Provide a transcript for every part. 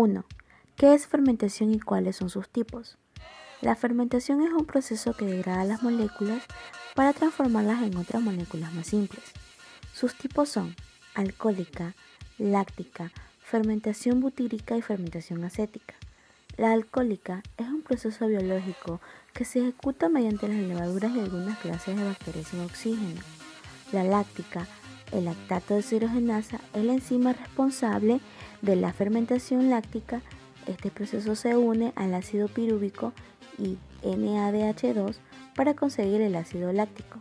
1. ¿Qué es fermentación y cuáles son sus tipos? La fermentación es un proceso que degrada las moléculas para transformarlas en otras moléculas más simples. Sus tipos son alcohólica, láctica, fermentación butírica y fermentación acética. La alcohólica es un proceso biológico que se ejecuta mediante las levaduras y algunas clases de bacterias sin oxígeno. La láctica, el lactato deshidrogenasa, es la enzima responsable de la fermentación láctica. Este proceso se une al ácido pirúvico y NADH2 para conseguir el ácido láctico.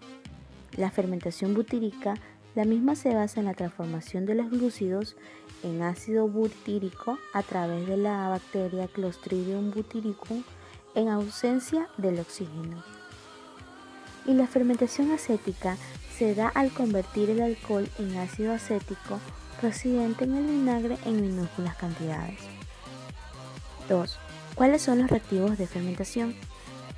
La fermentación butírica, la misma se basa en la transformación de los glúcidos en ácido butírico a través de la bacteria Clostridium butyricum en ausencia del oxígeno. Y la fermentación acética se da al convertir el alcohol en ácido acético residente en el vinagre en minúsculas cantidades. 2. ¿Cuáles son los reactivos de fermentación?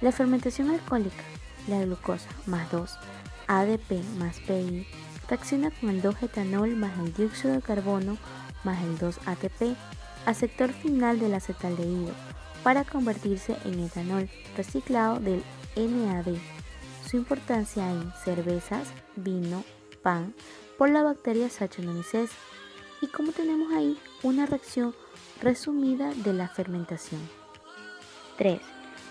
La fermentación alcohólica, la glucosa más 2 ADP más PI, reacciona con el 2-etanol más el dióxido de carbono más el 2-ATP al sector final del acetaldehído para convertirse en etanol reciclado del NAD. Su importancia en cervezas, vino, pan, por la bacteria Saccharomyces. Y como tenemos ahí una reacción resumida de la fermentación. 3.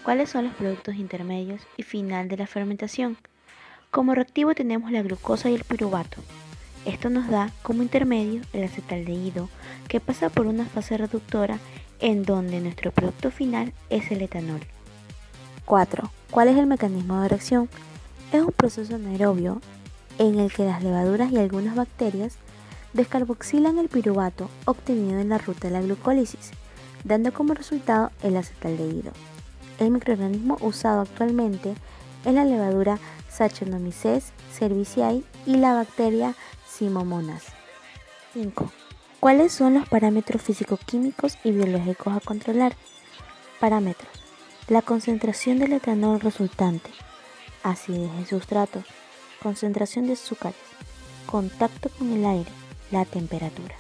¿Cuáles son los productos intermedios y final de la fermentación? Como reactivo tenemos la glucosa y el piruvato. Esto nos da como intermedio el acetaldehído, que pasa por una fase reductora en donde nuestro producto final es el etanol. 4. ¿Cuál es el mecanismo de reacción? Es un proceso anaerobio en el que las levaduras y algunas bacterias descarboxilan el piruvato obtenido en la ruta de la glucólisis, dando como resultado el acetaldehído. El microorganismo usado actualmente es la levadura Saccharomyces cerevisiae y la bacteria Pseudomonas. 5. ¿Cuáles son los parámetros físico-químicos y biológicos a controlar? Parámetros: la concentración del etanol resultante, acidez de sustratos, concentración de azúcares, contacto con el aire, la temperatura.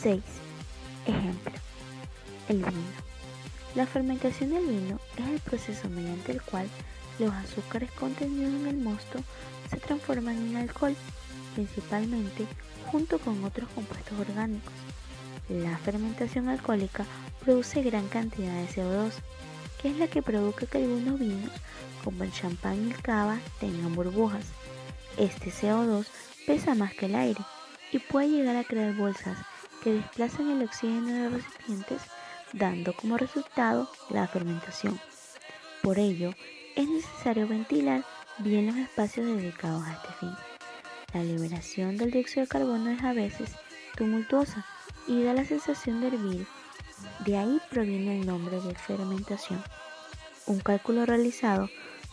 6. Ejemplo: el vino. La fermentación del vino es el proceso mediante el cual los azúcares contenidos en el mosto se transforman en alcohol, principalmente junto con otros compuestos orgánicos. La fermentación alcohólica produce gran cantidad de CO2, que es la que provoca que algunos vinos, como el champán y el cava, tengan burbujas. Este CO2 pesa más que el aire y puede llegar a crear bolsas que desplazan el oxígeno de los recipientes, dando como resultado la fermentación. Por ello, es necesario ventilar bien los espacios dedicados a este fin. La liberación del dióxido de carbono es a veces tumultuosa y da la sensación de hervir. De ahí proviene el nombre de fermentación. Un cálculo realizado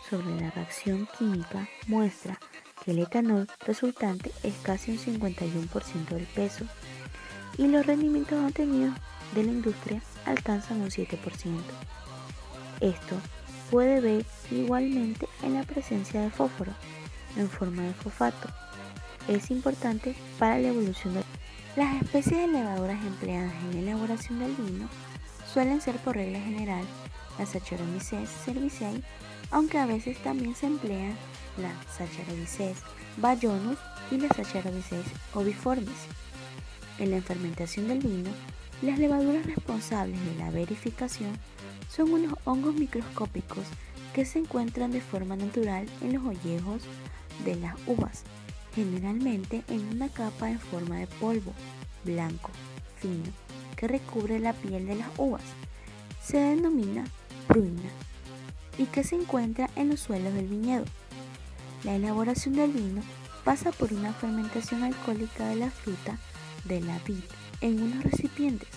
sobre la reacción química muestra que el etanol resultante es casi un 51% del peso y los rendimientos obtenidos de la industria alcanzan un 7%. Esto puede ver igualmente en la presencia de fósforo en forma de fosfato. Es importante para la evolución de las especies de levaduras empleadas en la elaboración del vino. Suelen ser por regla general la Saccharomyces cerevisiae, aunque a veces también se emplean la Saccharomyces bayomus y la Saccharomyces oviformis. En la fermentación del vino, las levaduras responsables de la verificación son unos hongos microscópicos que se encuentran de forma natural en los ollejos de las uvas, generalmente en una capa en forma de polvo blanco, fino, que recubre la piel de las uvas. Se denomina pruina y que se encuentra en los suelos del viñedo. La elaboración del vino pasa por una fermentación alcohólica de la fruta de la vid en unos recipientes,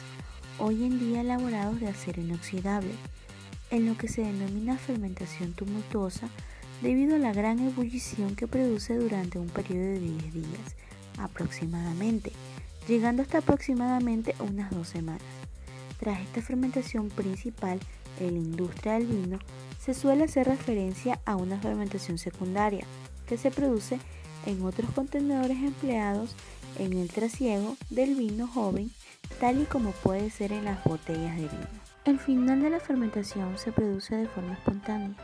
hoy en día elaborados de acero inoxidable, en lo que se denomina fermentación tumultuosa debido a la gran ebullición que produce durante un periodo de 10 días aproximadamente, llegando hasta aproximadamente unas 2 semanas. Tras esta fermentación principal en la industria del vino, se suele hacer referencia a una fermentación secundaria que se produce en otros contenedores empleados en el trasiego del vino joven tal y como puede ser en las botellas de vino. El final de la fermentación se produce de forma espontánea,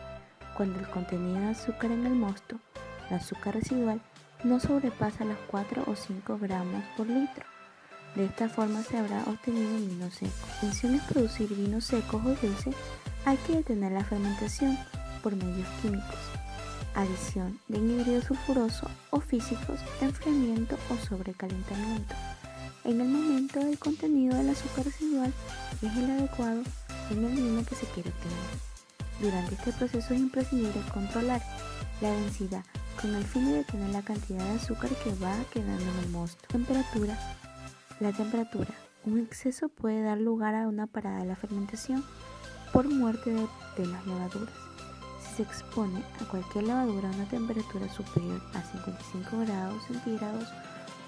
cuando el contenido de azúcar en el mosto, el azúcar residual, no sobrepasa los 4 o 5 gramos por litro. De esta forma se habrá obtenido un vino seco. Si la intención es producir vinos secos o dulces, hay que detener la fermentación por medios químicos, adición de anhídrido sulfuroso o físicos, enfriamiento o sobrecalentamiento. En el momento del contenido del azúcar residual es el adecuado en el vino que se quiere obtener. Durante este proceso es imprescindible controlar la densidad con el fin de detener la cantidad de azúcar que va quedando en el mosto. La temperatura. Un exceso puede dar lugar a una parada de la fermentación por muerte de las levaduras. Si se expone a cualquier levadura a una temperatura superior a 55 grados centígrados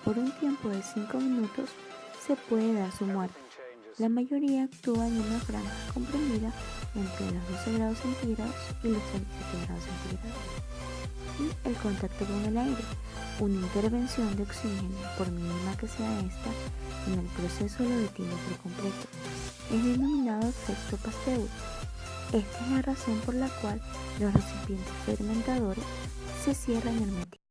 por un tiempo de 5 minutos, se puede dar su muerte. La mayoría actúa en una franja comprendida entre los 12 grados centígrados y los 37 grados centígrados. Y el contacto con el aire. Una intervención de oxígeno, por mínima que sea esta, en el proceso lo detiene por completo. Es denominado efecto Pasteur. Esta es la razón por la cual los recipientes fermentadores se cierran herméticamente.